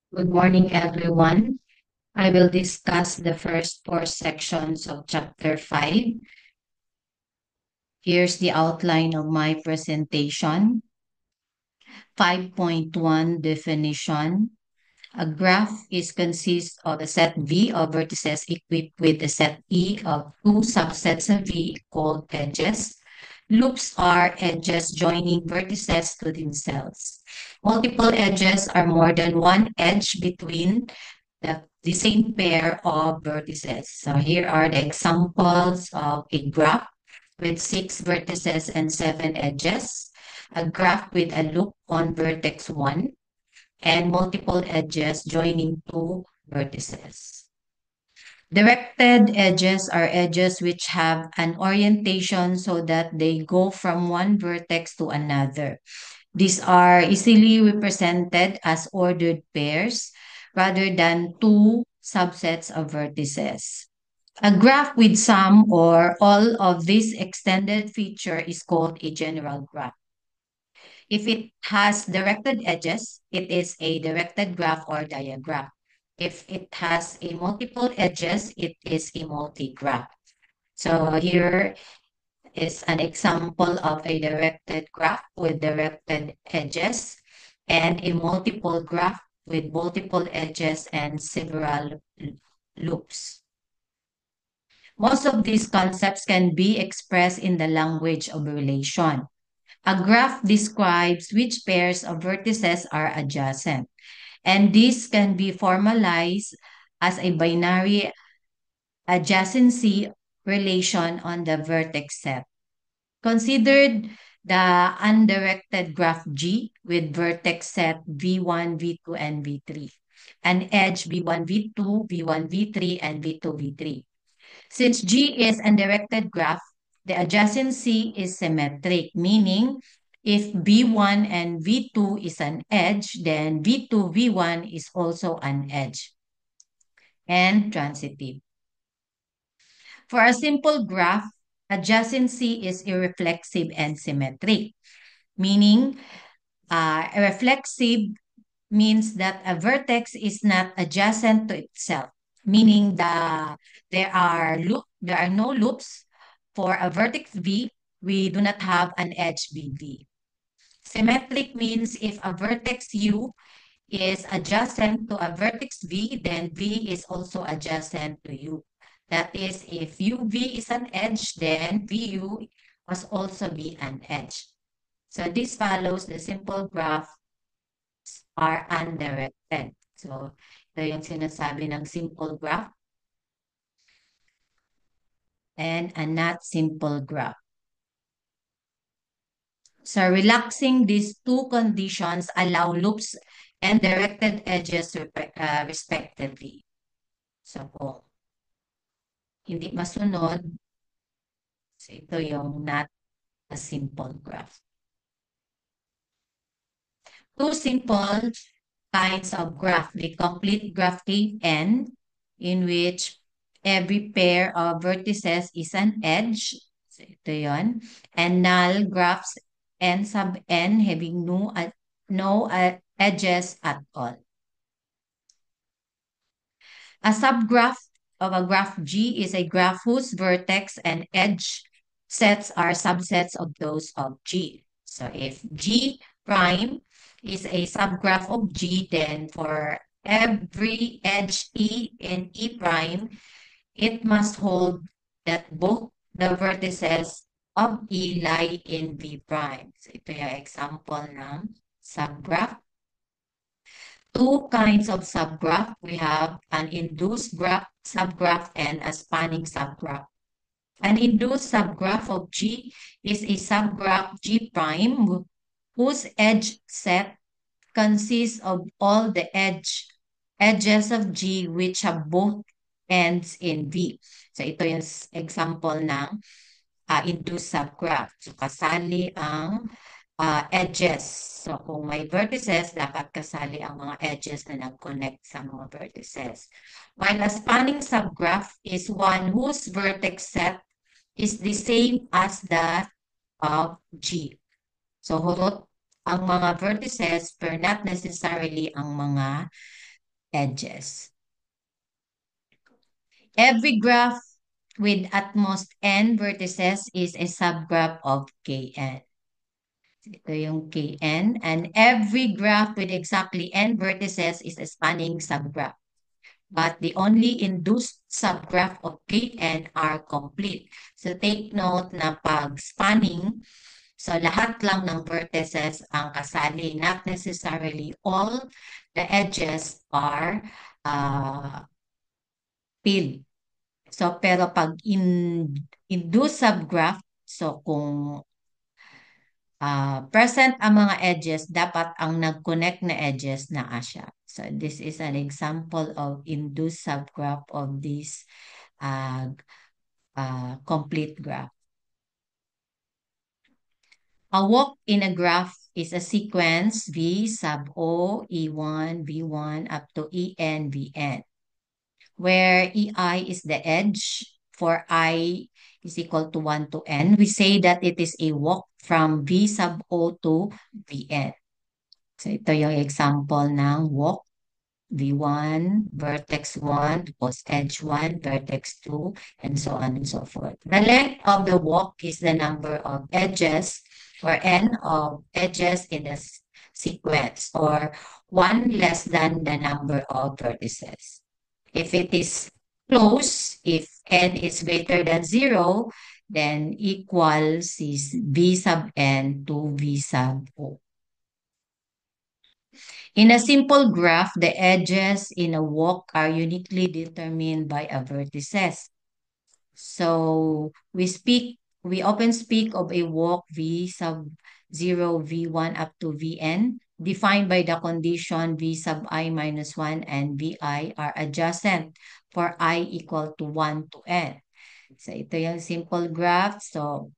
Good morning, everyone. I will discuss the first four sections of Chapter 5. Here's the outline of my presentation. 5.1 definition. A graph is consists of a set V of vertices equipped with a set E of two subsets of V called edges. Loops are edges joining vertices to themselves. Multiple edges are more than one edge between the same pair of vertices. So here are the examples of a graph with 6 vertices and 7 edges, a graph with a loop on vertex 1, and multiple edges joining two vertices. Directed edges are edges which have an orientation so that they go from one vertex to another. These are easily represented as ordered pairs rather than two subsets of vertices. A graph with some or all of these extended feature is called a general graph. If it has directed edges, it is a directed graph or diagram. If it has a multiple edges, it is a multigraph. So here is an example of a directed graph with directed edges and a multiple graph with multiple edges and several loops. Most of these concepts can be expressed in the language of relation. A graph describes which pairs of vertices are adjacent, and this can be formalized as a binary adjacency relation on the vertex set. Considered the undirected graph G with vertex set V1, V2, and V3, and edge V1, V2, V1, V3, and V2, V3. Since G is undirected graph, the adjacency is symmetric, meaning if V1 and V2 is an edge, then V2, V1 is also an edge and transitive. For a simple graph, adjacency is irreflexive and symmetric, meaning reflexive means that a vertex is not adjacent to itself, meaning there are no loops for a vertex V. We do not have an edge BV. Symmetric means if a vertex U is adjacent to a vertex V, then V is also adjacent to U. That is, if UV is an edge, then VU must also be an edge. So this follows the simple graph are undirected. So ito yung sinasabi ng simple graph and a not simple graph. So relaxing these two conditions allow loops and directed edges respectively. So kung hindi masunod, so ito yung not a simple graph. Two simple kinds of graph. The complete graph Kn, in which every pair of vertices is an edge. So ito yun. And null graphs n sub n having no edges at all. A subgraph of a graph G is a graph whose vertex and edge sets are subsets of those of G. So if G prime is a subgraph of G, then for every edge E in E prime, it must hold that both the vertices of E lie in V prime. So ito yung example ng subgraph. Two kinds of subgraph. We have an induced graph, subgraph and a spanning subgraph. An induced subgraph of G is a subgraph G prime whose edge set consists of all the edges of G which have both ends in V. So ito yung example ng induced subgraph. So kasali ang edges. So kung may vertices, dapat kasali ang mga edges na nag-connect sa mga vertices. While a spanning subgraph is one whose vertex set is the same as that of G. So hulot ang mga vertices pero not necessarily ang mga edges. Every graph with at most n vertices is a subgraph of Kn. Ito yung Kn. And every graph with exactly n vertices is a spanning subgraph. But the only induced subgraph of Kn are complete. So take note na pag spanning, so lahat lang ng vertices ang kasali, not necessarily all the edges are filled. So pero pag induced subgraph, so kung present ang mga edges, dapat ang nag-connect na edges na asya. So this is an example of induced subgraph of this uh, complete graph. A walk in a graph is a sequence V sub O, E1, V1 up to En, Vn, where Ei is the edge for I is equal to 1 to N. We say that it is a walk from V sub O to Vn. So ito yung example ng walk. V1, vertex 1, tapos edge 1, vertex 2, and so on and so forth. The length of the walk is the number of edges or n of edges in the sequence, or 1 less than the number of vertices. If it is close, if n is greater than 0, then equals is v sub n to v sub o. In a simple graph, the edges in a walk are uniquely determined by a vertices. So we often speak of a walk V sub 0, V1 up to Vn, defined by the condition V sub I minus 1 and Vi are adjacent for I equal to 1 to n. So ito yung simple graph. So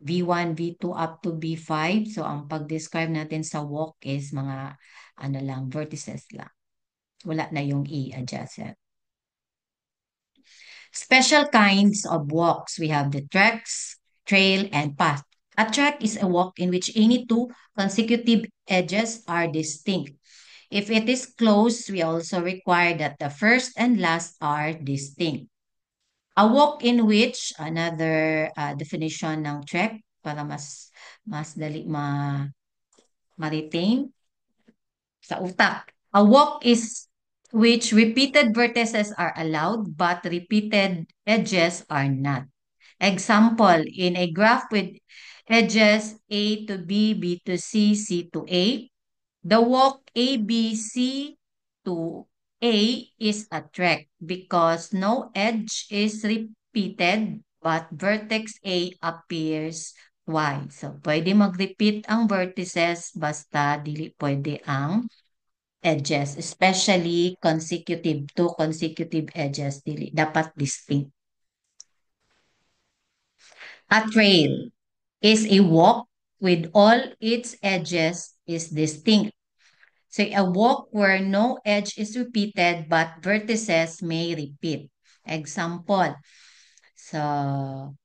V1, V2 up to V5. So ang pag-describe natin sa walk is mga ano lang, vertices lang. Wala na yung E adjacent. Special kinds of walks. We have the tracks, trail, and path. A track is a walk in which any two consecutive edges are distinct. If it is closed, we also require that the first and last are distinct. A walk in which, another definition ng track para mas dali ma-retain sa utak. A walk is which repeated vertices are allowed but repeated edges are not. Example, in a graph with edges A to B, B to C, C to A, the walk A, B, C to A is a track because no edge is repeated but vertex A appears twice. So, pwede mag-repeat ang vertices basta dili pwede ang edges, especially consecutive, two consecutive edges, dili, dapat distinct. A trail is a walk with all its edges is distinct. So a walk where no edge is repeated but vertices may repeat. Example, so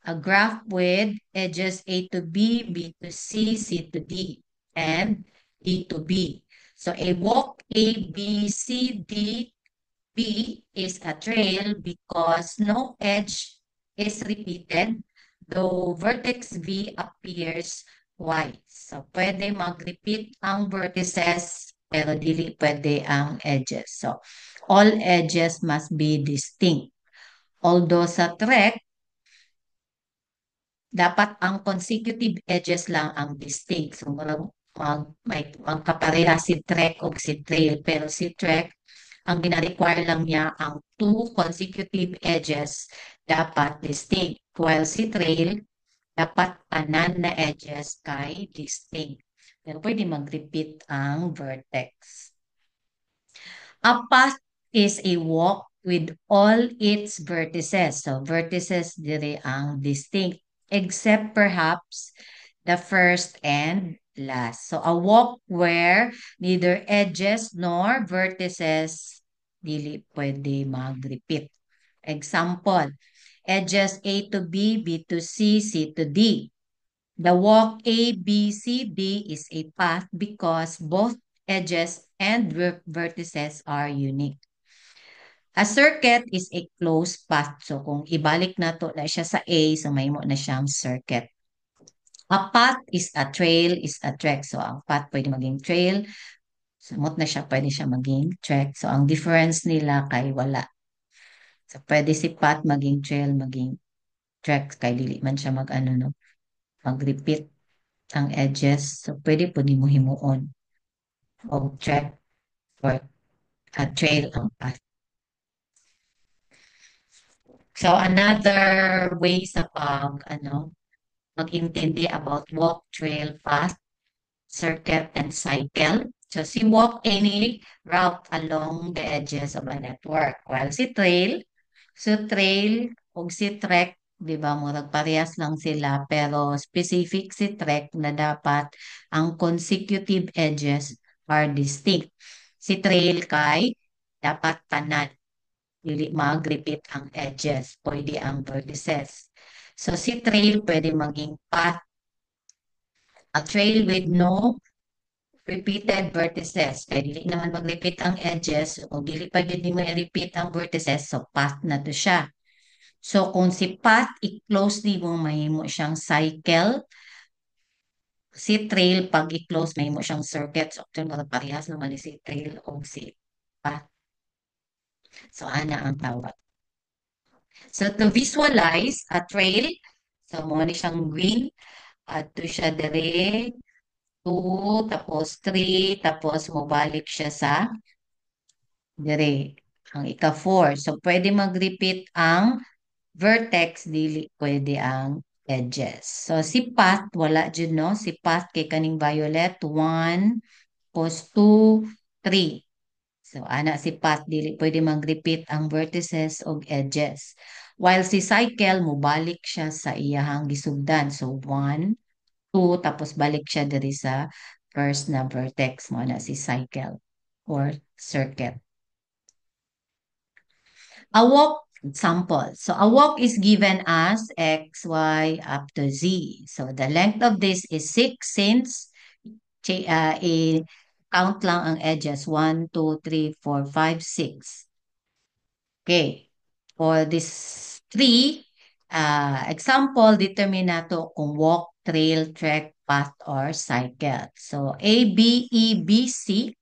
a graph with edges A to B, B to C, C to D, and D to B. So a walk A, B, C, D, B is a trail because no edge is repeated, though vertex V appears twice. So, pwede mag-repeat ang vertices, pero dili pwede ang edges. So, all edges must be distinct. Although sa track, dapat ang consecutive edges lang ang distinct. So, magkapareha si track o si trail, pero si track, ang gina-require lang niya ang two consecutive edges dapat distinct. While si trail, dapat tanan na edges kay distinct. Pero pwede mag-repeat ang vertex. A path is a walk with all its vertices. So vertices dire ang distinct, except perhaps the first and last. So a walk where neither edges nor vertices dili pwede mag-repeat. Example, edges A to B, B to C, C to D. The walk A, B, C, D is a path because both edges and vertices are unique. A circuit is a closed path. So kung ibalik na to na siya sa A, so may mo na siyang circuit. A path is a trail, is a trek. So ang path pwede maging trail. Sumot na siya, pwede siya maging trek. So ang difference nila kay wala. So pwede si path maging trail, maging trek. Kay dili man siya mag-ano, no? Mag-repeat ang edges. So pwede po ni mo himuon o trek or a trail ang path. So another way sa mag-intindi about walk, trail, path, circuit, and cycle. So si walk any route along the edges of a network. While si trail, so trail o si trek, di ba, murag parehas lang sila, pero specific si trek na dapat ang consecutive edges are distinct. Si trail kay dapat tanan, dili mag-repeat ang edges, pwede ang vertices. So si trail pwede maging path, a trail with no repeated vertices. Kaya dili naman mag-repeat ang edges o dili pa yun mo i-repeat ang vertices, so path na to siya. So kung si path, i-close di mo mahimo siyang cycle. Si trail, pag i-close mahimo siyang circuit. So ito mga parehas naman ni si trail o si path. So ana ang tawag. So to visualize a trail, so mo ni siyang green, at to siya dire, 2, tapos 3, tapos mabalik siya sa dire, ang ika-4. So pwede mag-repeat ang vertex, dili pwede ang edges. So si path, wala dyan, no? Si path kay kaning violet, 1, tapos 2, 3. So, ana si path, dili pwede mag-repeat ang vertices o edges. While si cycle, mubalik siya sa iyahang gisugdan. So, 1, 2, tapos balik siya diri sa first na vertex mo na si cycle or circuit. A walk example. So, a walk is given as x, y, up to z. So, the length of this is 6 since i-count lang ang edges. 1, 2, 3, 4, 5, 6. Okay. For this three, example, determine nato kung walk, trail, trek, path, or cycle. So, A, B, E, B, C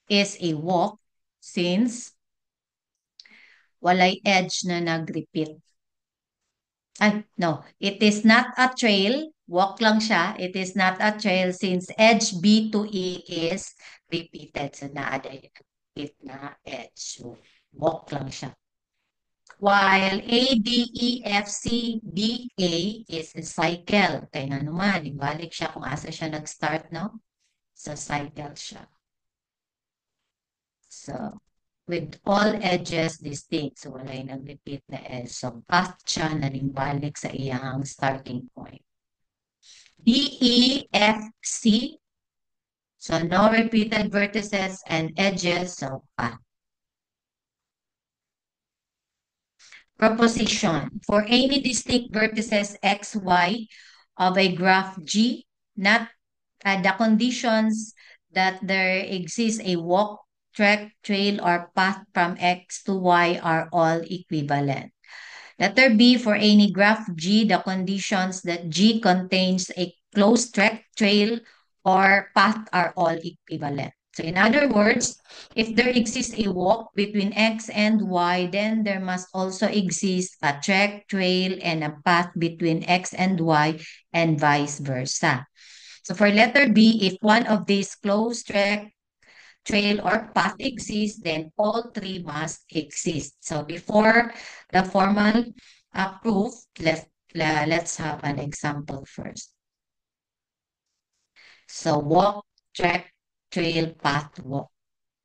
is a walk since walay edge na nag-repeat. No, it is not a trail. Walk lang siya. It is not a trail since edge B to E is repeated. So, naada repeat na edge. So, walk lang siya. While A, B, E, F, C, D, A is a cycle. Kaya nga naman, ibalik siya kung asa siya nag-start, no? Sa cycle siya. So, with all edges distinct. So, wala yung nag-repeat na edge. So, path siya na balik sa iyang starting point. D, E, F, C. So, no repeated vertices and edges. So, path. Proposition. For any distinct vertices x, y of a graph G, not the conditions that there exists a walk, trek, trail, or path from X to Y are all equivalent. Letter B, for any graph G, the conditions that G contains a closed trek, trail, or path are all equivalent. So in other words, if there exists a walk between X and Y, then there must also exist a trek, trail, and a path between X and Y, and vice versa. So for letter B, if one of these closed trek, trail, or path exists, then all three must exist. So before the formal proof, let's have an example first. So walk, trek, trail, path, walk.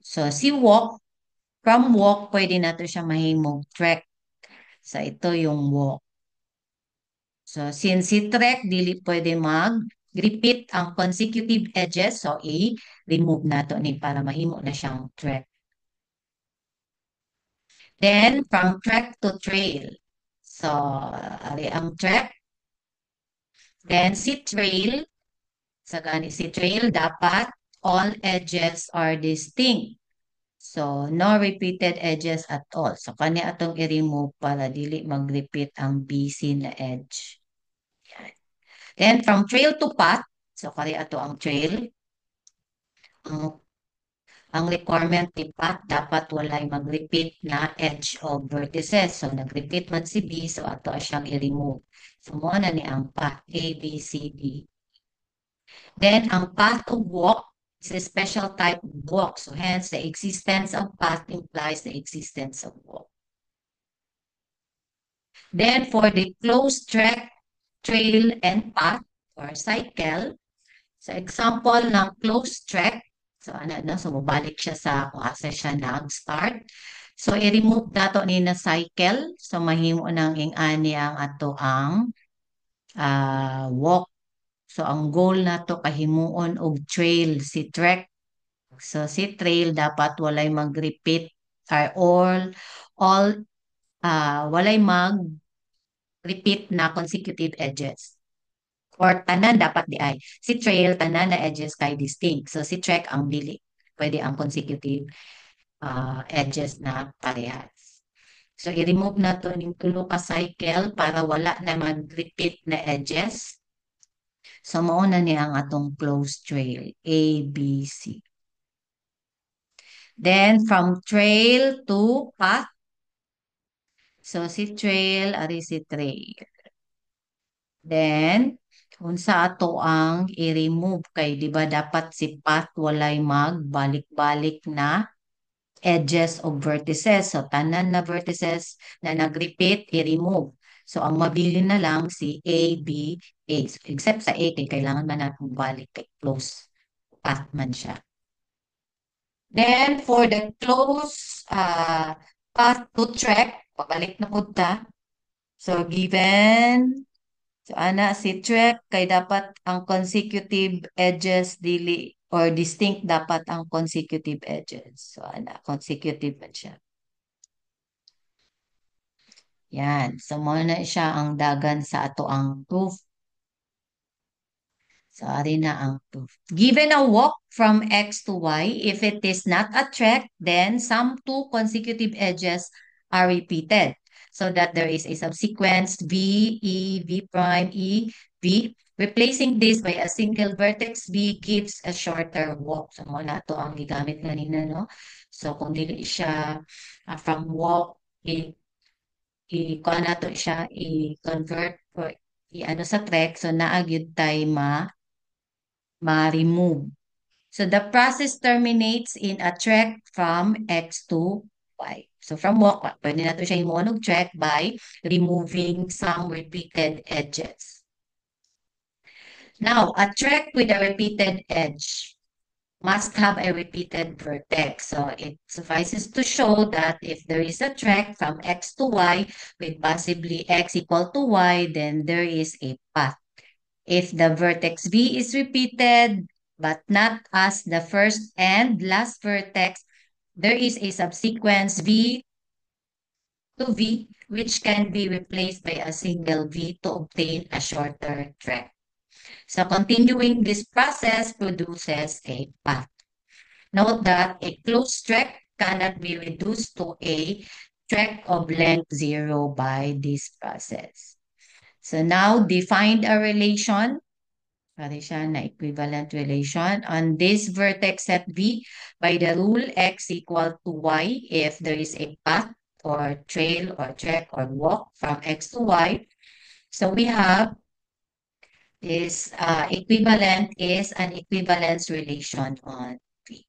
So si walk, from walk, pwede na to siya mahimong trek. So ito yung walk. So since si trek, dili pwede repeat ang consecutive edges. So i-remove na to ni para mahimo na siyang trek. Then from trek to trail. So ari ang trek. Then si trail, sa gani si trail dapat all edges are distinct. So, no repeated edges at all. So, kani atong i-remove para dili mag-repeat ang busy na edge. Yan. Then, from trail to path, so kani ato ang trail, ang, ang requirement ni path dapat walay mag-repeat na edge of vertices. So, nag-repeat man si B, so ato siyang i-remove. So, mo na ni ang path A, B, C, D. Then, ang path of walk is a special type of walk. So, hence, the existence of path implies the existence of walk. Then, for the closed track, trail, and path, or cycle, so example ng closed track, so ano, no? So, mabalik siya sa kung asa siya nag-start. So, i-remove nato ni na cycle. So, mahimo nang ing-ani ang ato ang walk. So, ang goal nato kahimuon og trail, si trek. So, si trail dapat walay mag-repeat or all walay mag-repeat na consecutive edges. Or tanan dapat di ay. Si trail, tanan na edges kay distinct. So, si trek ang dili. Pwede ang consecutive edges na parehas. So, i-remove na to ng tulo ka cycle para wala na mag-repeat na edges. So, mauna ni ang atong closed trail, A, B, C. Then, from trail to path. So, si trail, ari si trail. Then, unsa ato ang i-remove kay di ba dapat si path walay magbalik-balik na edges of vertices. So, tanan na vertices na nag-repeat, i-remove. So, ang mabili na lang si A, B, A. So, except sa A, kay kailangan man natin balik kay close path man siya. Then, for the close path to track, pabalik na punta. So, given, so ana si track, kay dapat ang consecutive edges dili, or distinct dapat ang consecutive edges. So, ana, consecutive man siya. Yan. So, muna siya ang dagan sa ato ang proof. So, ari na ang proof. Given a walk from X to Y, if it is not a track, then some two consecutive edges are repeated so that there is a subsequence V, E, V prime, E, V. Replacing this by a single vertex V gives a shorter walk. So, muna to ang gigamit kanina, no? So, kung dili siya from walk, i-kuha na to siya, i-convert or i-ano sa track, so naagyud tayo ma-remove. So the process terminates in a track from X to Y. So from walk, pwede na ito siya himuon og track by removing some repeated edges. Now, a track with a repeated edge must have a repeated vertex. So it suffices to show that if there is a track from X to Y with possibly X equal to Y, then there is a path. If the vertex V is repeated, but not as the first and last vertex, there is a subsequence V to V, which can be replaced by a single V to obtain a shorter track. So continuing this process produces a path. Note that a closed track cannot be reduced to a track of length 0 by this process. So now define a relation. Pare siya na equivalent relation on this vertex set V by the rule X equal to Y if there is a path or trail or track or walk from X to Y. So we have this equivalent is an equivalence relation on V.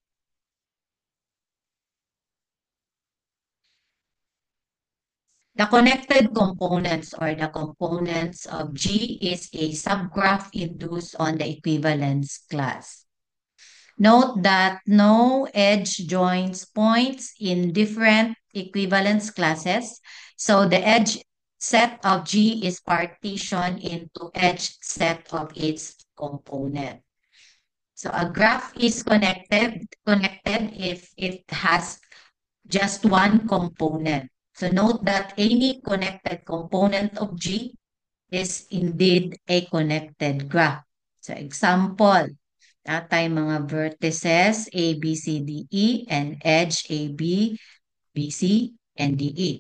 The connected components or the components of G is a subgraph induced on the equivalence class. Note that no edge joins points in different equivalence classes. So the edge set of G is partitioned into edge set of its component. So a graph is connected if it has just one component. So note that any connected component of G is indeed a connected graph. So example, Atay mga vertices A, B, C, D, E and edge A, B, B, C, and D, E.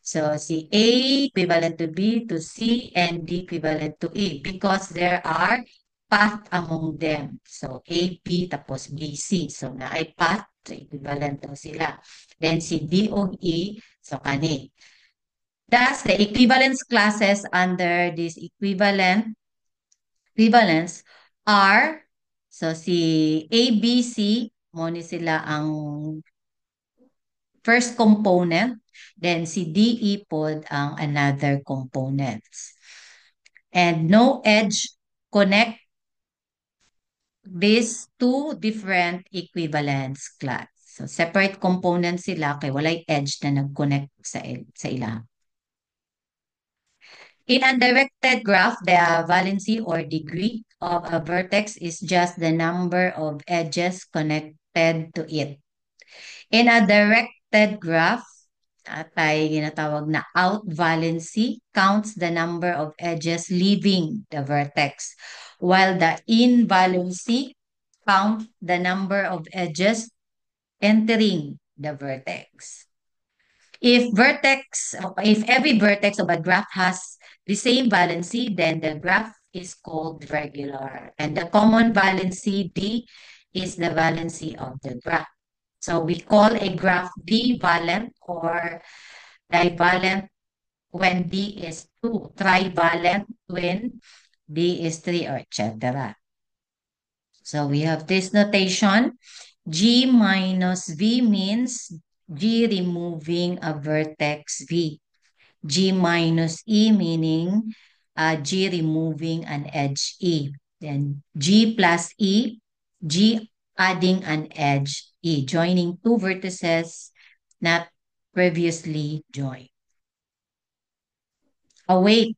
So si A equivalent to B to C and D equivalent to E because there are path among them. So A, B tapos B, C. So na ay path, so equivalent daw sila. Then si D o E, so kani. Thus, the equivalence classes under this equivalence are, so si A, B, C, mo ni sila ang first component, then si DE pod ang another components. And no edge connect these two different equivalence class. So separate components sila kay walay edge na nag-connect sa ila. In undirected graph, the valency or degree of a vertex is just the number of edges connected to it. In a directed graph, atay ginatawag na out valency counts the number of edges leaving the vertex, while the in valency count the number of edges entering the vertex. If every vertex of a graph has the same valency, then the graph is called regular. And the common valency D is the valency of the graph. So we call a graph divalent or divalent when D is 2, trivalent when D is 3, or etc. So we have this notation. G minus V means G removing a vertex V. G minus E meaning G removing an edge E. Then G plus E, G adding an edge E, joining two vertices not previously joined. A weight.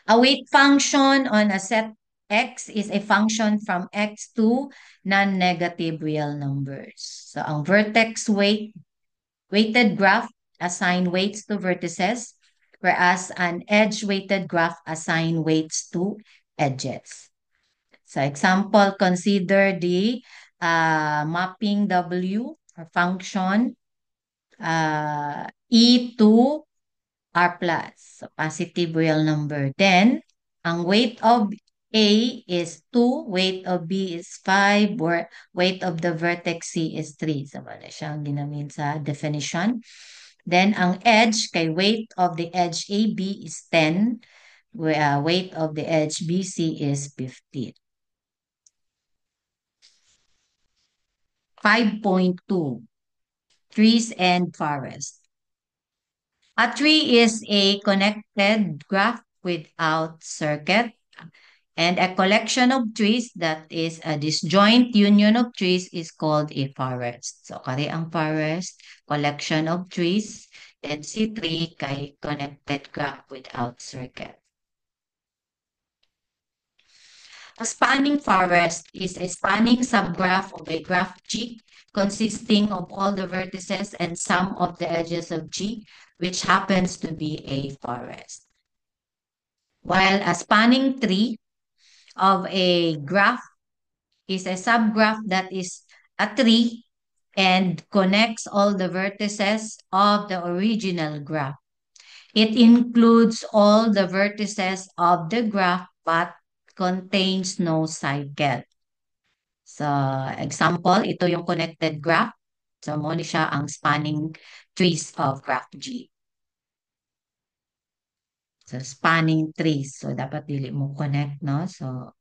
A weight function on a set X is a function from X to non-negative real numbers. So ang vertex weighted graph assign weights to vertices, whereas an edge-weighted graph assign weights to edges. So example, consider the mapping W or function E to R plus, so positive real number. Then, ang weight of A is 2, weight of B is 5, weight of the vertex C is 3. So, wala siyang ginamit sa definition. Then, ang edge, kay weight of the edge AB is 10, weight of the edge BC is 15. 5.2, trees and forest. A tree is a connected graph without circuit, and a collection of trees that is a disjoint union of trees is called a forest. So, kari ang forest, collection of trees, and si tree kay connected graph without circuit. A spanning forest is a spanning subgraph of a graph G consisting of all the vertices and some of the edges of G, which happens to be a forest. While a spanning tree of a graph is a subgraph that is a tree and connects all the vertices of the original graph. It includes all the vertices of the graph but contains no cycle. So, example, ito yung connected graph. So, mo ni siya ang spanning trees of graph G. So, spanning trees. So, dapat dili mo connect, no? So,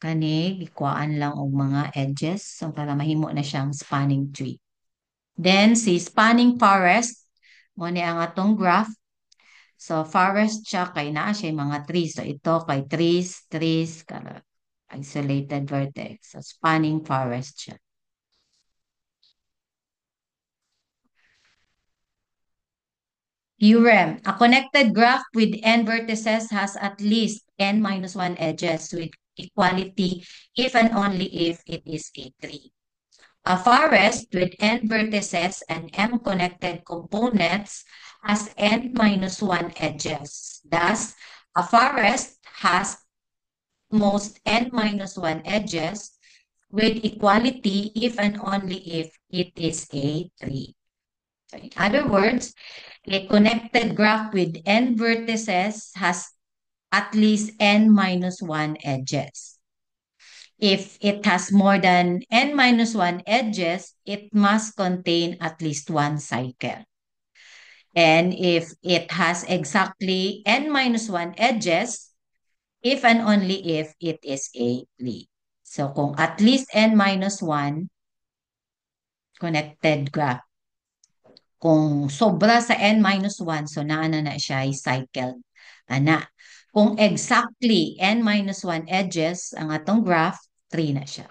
kani, ikuan lang og mga edges. So, para mahimo na siyang spanning tree. Then, si spanning forest, mo ni ang atong graph. So, forest siya kay naa siya mga trees. So, ito kay trees, isolated vertex. So, spanning forest siya. Theorem. A connected graph with n vertices has at least n minus 1 edges with equality if and only if it is a tree. A forest with n vertices and m connected components has n minus 1 edges. Thus, a forest has most n minus 1 edges with equality if and only if it is a tree. So in other words, a connected graph with n vertices has at least n minus 1 edges. If it has more than n minus 1 edges, it must contain at least one cycle. And if it has exactly n minus 1 edges, if and only if it is a tree. So kung at least n minus 1 connected graph, kung sobra sa n minus 1, so naana na siya ay cycled. Ana. Kung exactly n minus 1 edges ang atong graph, 3 na siya.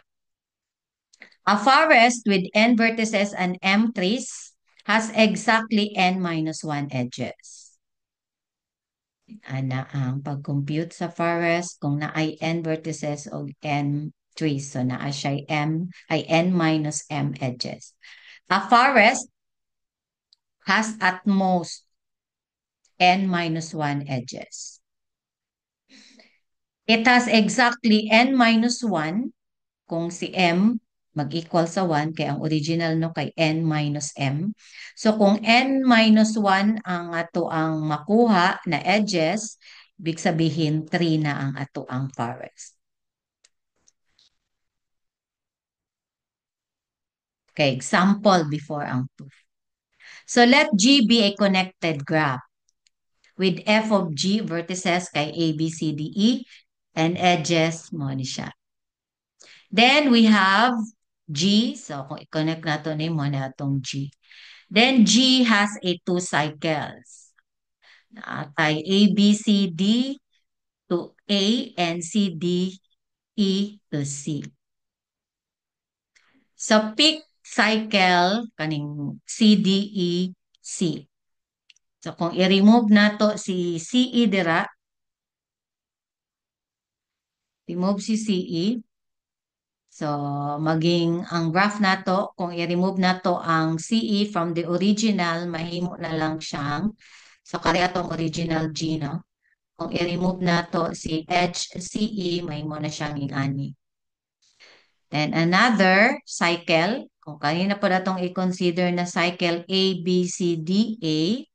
A forest with n vertices and m trees has exactly n minus 1 edges. Ana ang pag-compute sa forest kung naay n vertices o n trees. So naa siya ay n minus m edges. A forest has at most n minus 1 edges. It has exactly n minus 1 kung si m mag-equal sa 1 kaya ang original no kay n minus m. So kung n minus 1 ang ato ang makuha na edges, ibig sabihin 3 na ang ato ang forest. Okay, example before ang proof. So let G be a connected graph with f of G vertices kay A, B, C, D, E and edges mo ni siya. Then we have G. So kung i-connect nato ni mo na itong G. Then G has a 2 cycles. Kay A, B, C, D to A and C, D, E to C. So peak cycle kaning C, D, E, C. So kung i-remove nato si CE dira, remove si CE. So maging ang graph nato, kung i-remove nato ang CE from the original, mahimo na lang siyang, so kari atong original G, no? Kung i-remove nato si H, CE, mahimo na siyang ingani. Then another cycle, kung kanina po natong i-consider na cycle A, B, C, D, A,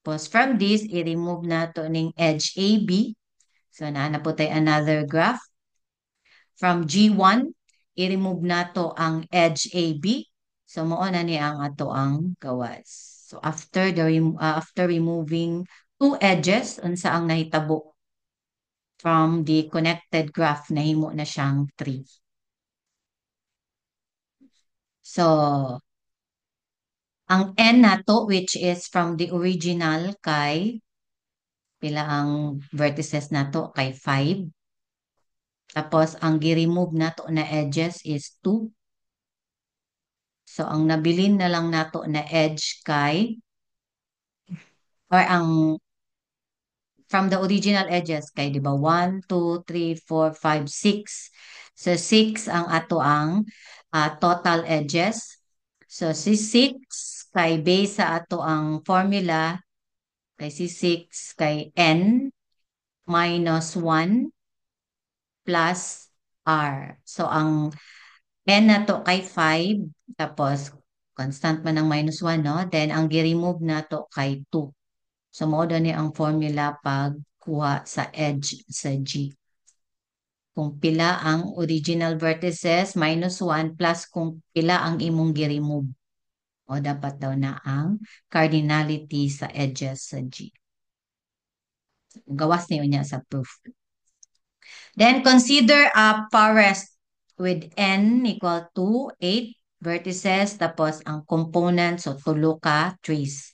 tapos from this, i-remove nato ning edge AB. So naana po tayo another graph. From G1, i-remove nato ang edge AB. So mao na ni ang ato ang gawas. So after removing two edges, unsa ang nahitabo from the connected graph, nahimo na siyang 3. So ang n nato which is from the original kay pila ang vertices nato kay 5. Tapos ang gi-remove nato na edges is 2. So ang nabilin na lang nato na edge kay or ang from the original edges kay di ba 1, 2, 3, 4, 5, 6. So 6 ang ato ang total edges. So si 6 kay base sa ato ang formula kay si 6 kay n minus 1 plus r. So ang n nato kay 5 tapos constant man ang minus 1, no? Then ang gi-remove nato kay 2. So, mao ni ang formula pag kuha sa edge sa G. Kung pila ang original vertices, minus 1 plus kung pila ang imong gi-remove. O dapat daw na ang cardinality sa edges sa G. Gawas niyo niya sa proof. Then, consider a forest with n equal to 8 vertices, tapos ang components, so tulo ka trees.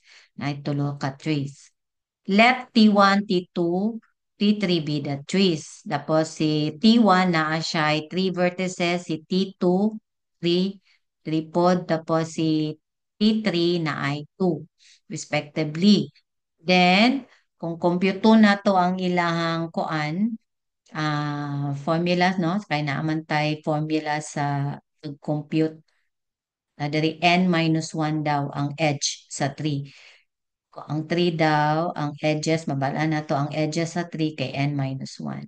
Tulo ka trees. Let T1, T2, T3 be the trees. Tapos si T1 na siya ay 3 vertices, si T2, 3, tripod, tapos si T3 na ay 2, respectively. Then, kung computo na to ang ilahang kuan, formula, no? Kaya naaman tayo formula sa compute. Dari n minus 1 daw ang edge sa 3. Kung ang 3 daw, ang edges, mabala na to ang edges sa 3 kay n minus 1.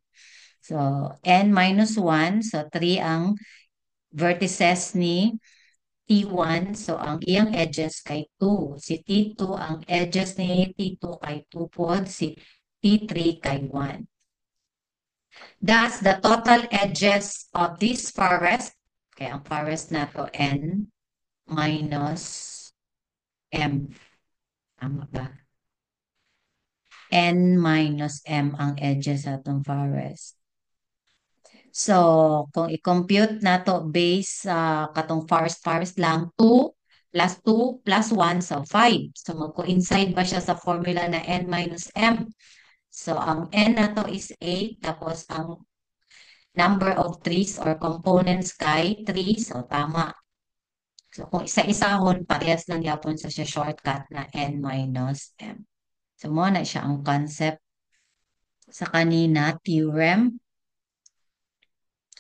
So, n minus 1. So, 3 ang vertices ni T1. So, ang iyang edges kay 2. Si T2, ang edges ni T2 kay 2 pod. Si T3 kay 1. Thus, the total edges of this forest, kaya ang forest na to, N minus M. Tama ba? N minus M ang edges sa itong forest. So, kung i-compute na to based sa katong forest lang, 2 plus 2 plus 1, so 5. So, magko-inside ba siya sa formula na N minus M? So, ang N na to is 8, tapos ang number of trees or components kay 3, so tama. So, kung isa-isahon, parehas lang yapon sa siya shortcut na N minus M. So, mo na siya ang concept sa kanina, theorem.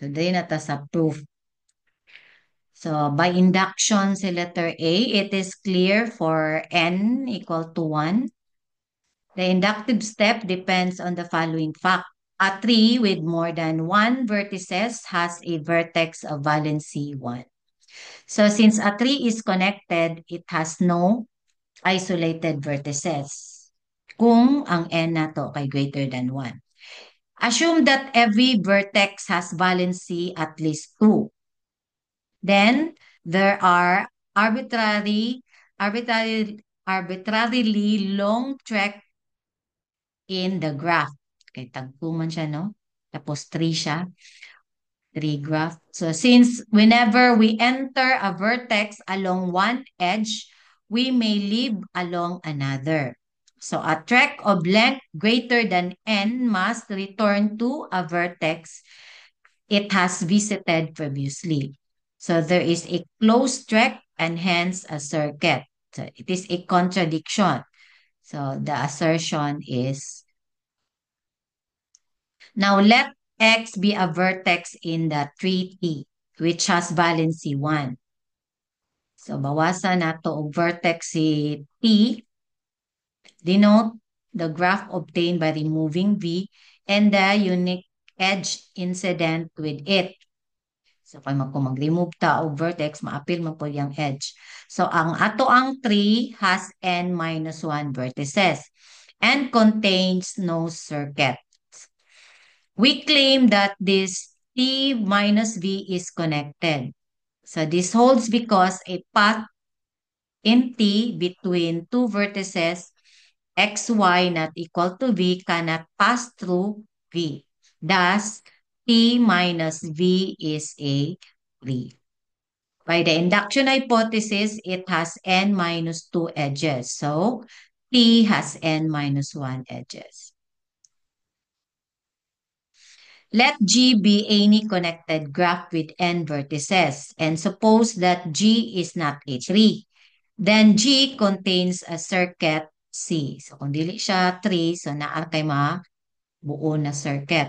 So, din na ta sa proof. So, by induction sa letter A, it is clear for N equal to 1. The inductive step depends on the following fact. A tree with more than one vertices has a vertex of valency 1. So, since a tree is connected, it has no isolated vertices. Kung ang N na to kay greater than 1. Assume that every vertex has valency at least 2. Then there are arbitrarily long track in the graph. Okay, tagpo man siya, no? Tapos 3 siya, 3 graph. So since whenever we enter a vertex along one edge, we may leave along another. So a track of length greater than n must return to a vertex it has visited previously. So there is a closed track and hence a circuit. So it is a contradiction. So the assertion is, now let X be a vertex in the 3T, which has valency 1. So bawasan na to og vertex si T, denote the graph obtained by removing V and the unique edge incident with it. So, kung mag-remove ta og vertex, maapil mo po yung edge. So, ang ato ang tree has n minus 1 vertices and contains no circuit. We claim that this T minus V is connected. So, this holds because a path in T between two vertices xy not equal to V cannot pass through V. Thus, T minus V is a V. By the induction hypothesis, it has n minus 2 edges. So, T has n minus 1 edges. Let G be any connected graph with n vertices and suppose that G is not a tree. Then G contains a circuit C. So, kung dili siya tree, so naa kay buo na circuit.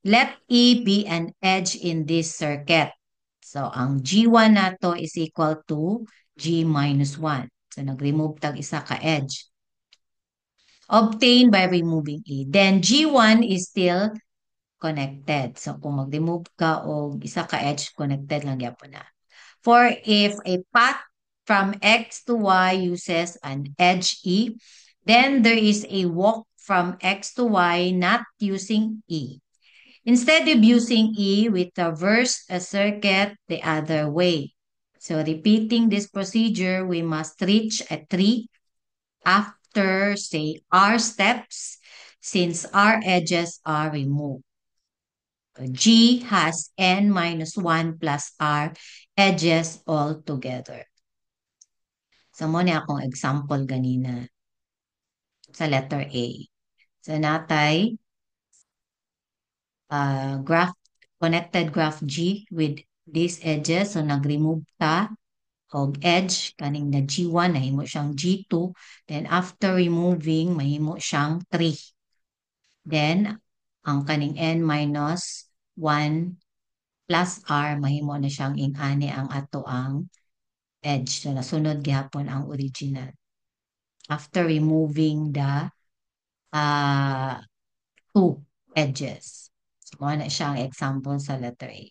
Let E be an edge in this circuit. So, ang G1 nato is equal to G minus 1. So, nag-remove tag isa ka edge. Obtained by removing E. Then, G1 is still connected. So, kung mag-remove ka o isa ka edge, connected lang yapon na. For if a path from X to Y uses an edge E, then there is a walk from X to Y not using E. Instead of using E, we traverse a circuit the other way. So repeating this procedure, we must reach a tree after, say, R steps, since R edges are removed. G has n minus 1 plus R edges all together. So, muna akong example ganina sa letter A. So, natay graph, connected graph G with these edges. So, nag-remove ta og edge kaning na G1, nahimo siyang G2. Then, after removing, mahimo siyang 3. Then, ang kaning n minus 1 plus R, mahimo na siyang ingani ang ato ang edge. So, nasunod gihapon ang original. After removing the two edges. Mao na siya ang example sa letter A.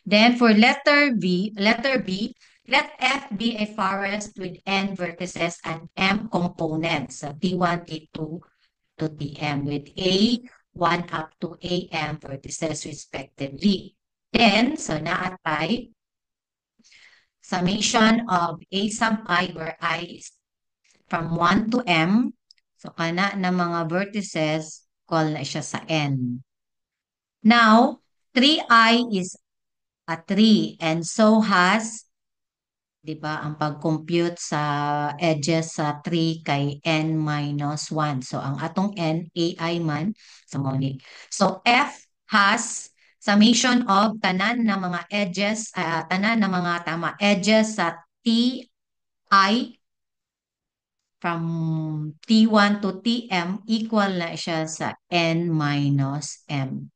Then for letter B, let F be a forest with n vertices and m components. So T1, T2 to Tm with A1 up to Am vertices respectively. Then, so naatay, summation of A sub I where I is from 1 to M. So kana na mga vertices, call na siya sa N. Now, 3i is a 3 and so has, di ba, ang pag-compute sa edges sa 3 kay n minus 1. So, ang atong n, ai man, sa moni. So, F has summation of tanan na mga edges, tanan na mga edges sa ti from T1 to Tm equal na siya sa n minus m.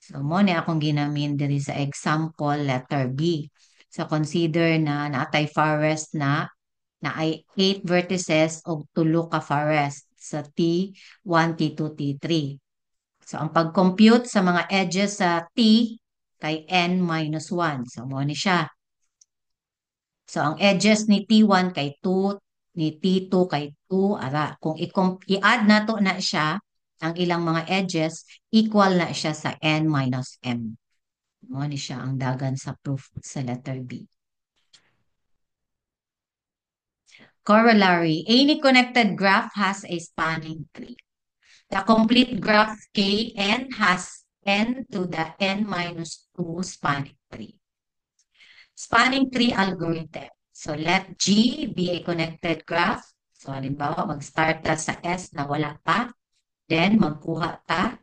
So, mo ni akong ginamin diri sa example letter B. So, consider na naatay forest na ay 8 vertices o tulo ka forest sa T1, T2, T3. So, ang pag-compute sa mga edges sa T kay n minus 1. So, mo ni siya. So, ang edges ni T1 kay 2, ni T2 kay 2, ara. Kung i-add na to na siya, ang ilang mga edges, equal na siya sa n minus m. Mo ni siya ang dagan sa proof sa letter B. Corollary, any connected graph has a spanning tree. The complete graph Kn has n to the n minus 2 spanning tree. Spanning tree algorithm. So let G be a connected graph. So halimbawa, mag-start ta sa S na wala pa. Then magkuha ta.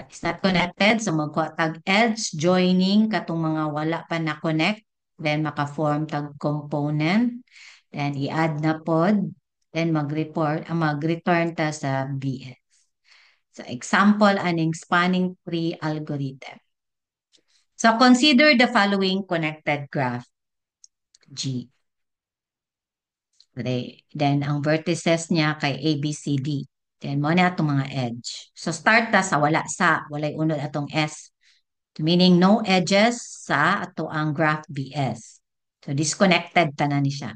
It's not connected. So magkuha tag edge joining katong mga wala pa na connect. Then maka-form tag component. Then i-add na pod. Then mag-return ta sa BS. So example aning spanning tree algorithm. So consider the following connected graph. G. Okay. Then, ang vertices niya kay A, B, C, D. Then, mo na itong mga edge. So, start ta sa wala sa, walay unod atong S. Meaning, no edges sa ato ang graph BS. So, disconnected ta na ni siya.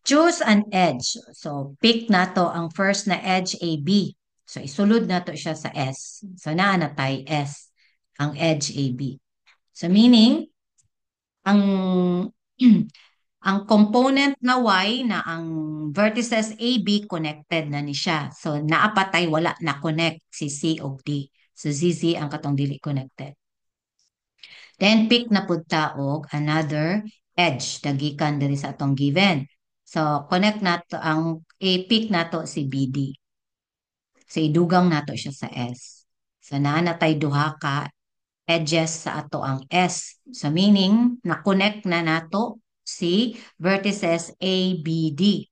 Choose an edge. So, pick na to ang first na edge AB. So, isulod na to siya sa S. So, naanatay S, ang edge AB. So, meaning, ang ang component na Y na ang vertices AB connected na ni siya. So naapatay wala na connect si C o D. So ZZ ang katong dili connected. Then pick na pud ta og another edge dagikan diri sa atong given. So connect na to ang pick na to si BD. So idugang nato siya sa S. So naa na tay duha ka edges sa ato ang S. So meaning, na-connect na nato si vertices A, B, D.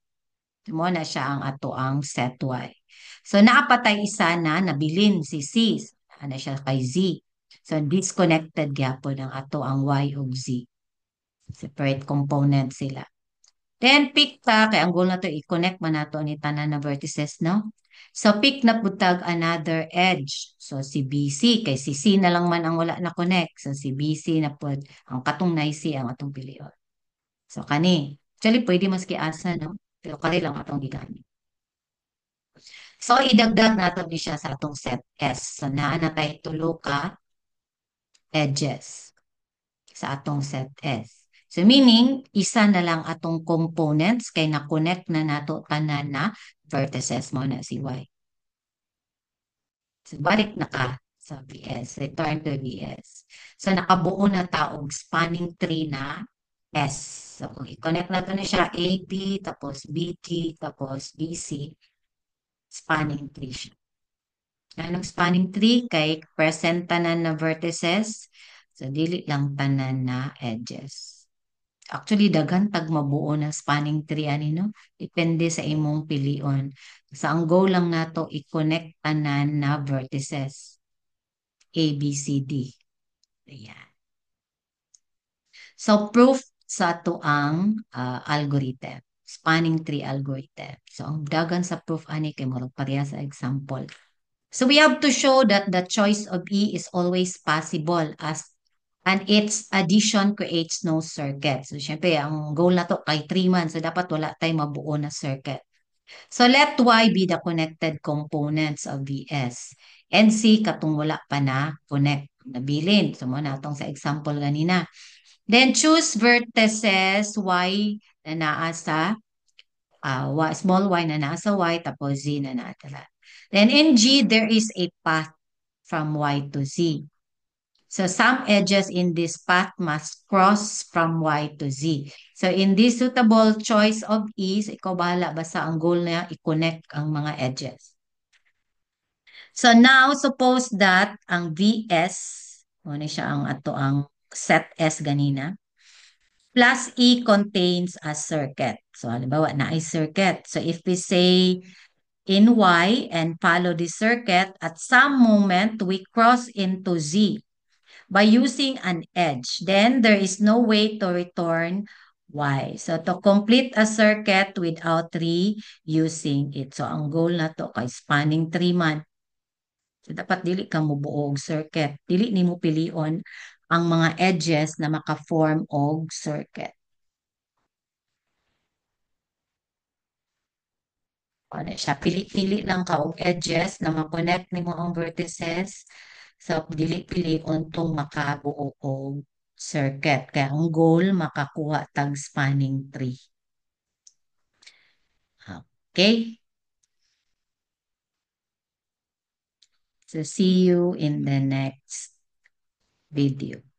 Mo na siya ang ato ang set Y. So naapatay isa na nabilin si C. Ano siya kay Z. So disconnected gyapon ang ato ang Y ug Z. Separate component sila. Then pick ta, kay ang goal na to i-connect man nato ni tanan na vertices, no? So pick na putag another edge. So si BC, kay si C na lang man ang wala na connect. So si BC na pud ang katong na C ang atong pilion. So kani, actually pwede maski asa, no? Pero kani lang atong gigamit. So idagdag nato ni siya sa atong set S. So naa na tay tulo ka edges sa atong set S. So meaning, isa na lang atong components kay na-connect na nato tanan na vertices mo na si Y. So balik na ka sa VS, return to VS. So nakabuo na taog spanning tree na S. So kung i-connect na to na siya AB, tapos BT, tapos BC, spanning tree siya. Anong spanning tree? Kay present tanan na vertices, so dili lang tanan na edges. Actually, daghan tag mabuo na spanning tree ani no. Depende sa imong pilion. Sa ang goal lang nato i-connect tanan na vertices. A, B, C, D. Ayan. So proof sa ato ang algorithm. spanning tree algorithm. So, ang dagan sa proof ani kay murag pareha sa example. So, we have to show that the choice of E is always possible as and its addition creates no circuit. So, syempre, ang goal na to kay 3 man. So, dapat wala tayong mabuo na circuit. So, let Y be the connected components of VS. And C, katong wala pa na connect, nabilin. So, mo na itong sa example ganina. Then, choose vertices Y na naa sa small y na nasa Y, tapos Z na natala. Then, in G, there is a path from Y to Z. So some edges in this path must cross from Y to Z. So in this suitable choice of E, ikaw bahala basta ang goal na i-connect ang mga edges. So now suppose that ang VS, ano siya ang ato ang set S ganina, plus E contains a circuit. So halimbawa na ay circuit. So if we say in Y and follow the circuit, at some moment we cross into Z by using an edge. Then there is no way to return Y. So to complete a circuit without reusing it. So ang goal na to kay spanning tree man. So dapat dili ka mo buog circuit. Dili nimo pilion ang mga edges na maka-form og circuit. Ano siya, pili-pili lang ka og edges na ma-connect nimo ang vertices. So dili-pili untong makabuo og circuit. Kaya ang goal, makakuha tag spanning tree. Okay? So see you in the next video.